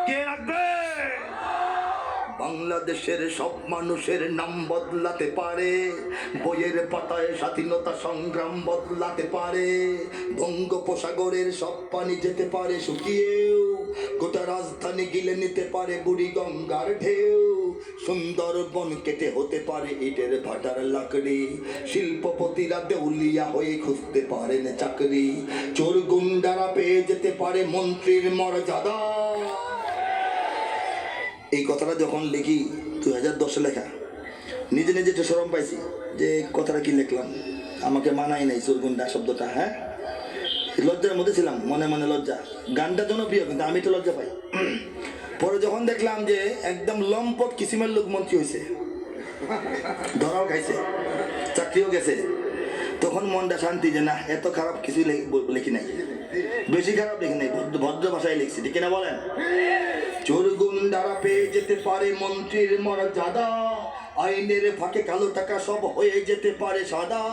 কে রাখবে? বাংলাদেশের সব মানুষের নাম বদলাতে পারে, বইয়ের পাতায় স্বাধীনতা সংগ্রাম বদলাতে পারে, বঙ্গোপসাগরের সব পানি যেতে পারে শুকিয়েও, গোটা রাজধানী গিলে নিতে পারে বুড়ি গঙ্গার ঢেউ, সুন্দরবন কেটে হতে পারে ইটের ভাটার লাকড়ি, শিল্পপতিরা দেউলিয়া হয়ে খুঁজতে পারেন চাকরি, চোর গুন্ডারা পেয়ে যেতে পারে মন্ত্রীর মর্যাদা। এই কথাটা যখন লিখি 2010 লেখা, নিজে নিজে একটু শরম পাইছি যে কথাটা কি লিখলাম, আমাকে মানাই নাই চোরগুন্ডা শব্দটা। হ্যাঁ, লজ্জার মধ্যে ছিলাম, মনে মনে লজ্জা। গানটা জনপ্রিয় কিন্তু আমি তো লজ্জা পাই। পরে যখন দেখলাম যে একদম লম্পট কিসিমের লোক মন্ত্রী হয়েছে, ধরাও খাইছে, চাকরিও গেছে, তখন মনটা শান্তি যে না, এত খারাপ কিছু লিখি নাই, বেশি খারাপ লিখি নাই, ভদ্র ভাষায় লিখছি, ঠিক না বলেন? চোর গুন্ডারা পেয়ে যেতে পারে মন্ত্রীর মর্যাদা, আইনের ফাঁকে কালো টাকা সব হয়ে যেতে পারে সাদা,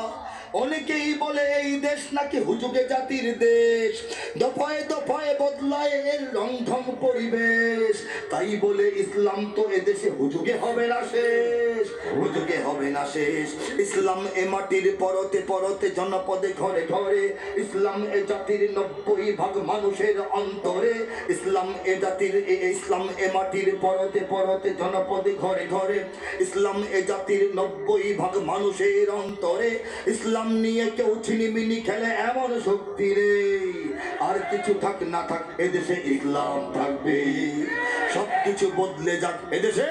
অনেকেই বলে এই দেশ নাকি হুজুগে জাতির দেশ, দফায় দফায় বদলায় এর রংঢং পরিবেশ, তাই বলে ইসলাম তো এদেশে হুজুগে হবে না শেষ, হুজুগে হবে না শেষ। ইসলাম এ মাটির পরতে পরতে জনপদে ঘরে ঘরে, ইসলাম এ জাতির 90% মানুষের অন্তরে, ইসলাম এ জাতির ইসলাম এ মাটির পরতে পরতে জনপদে ঘরে ঘরে, ইসলাম এ জাতির 90% মানুষের অন্তরে, ইসলাম নিয়ে কেউ ছিনিমিনি খেলে এমন শক্তি নেই, আর কিছু থাক না থাক এদেশে ইসলাম থাকবে, সবকিছু বদলে যাক এদেশে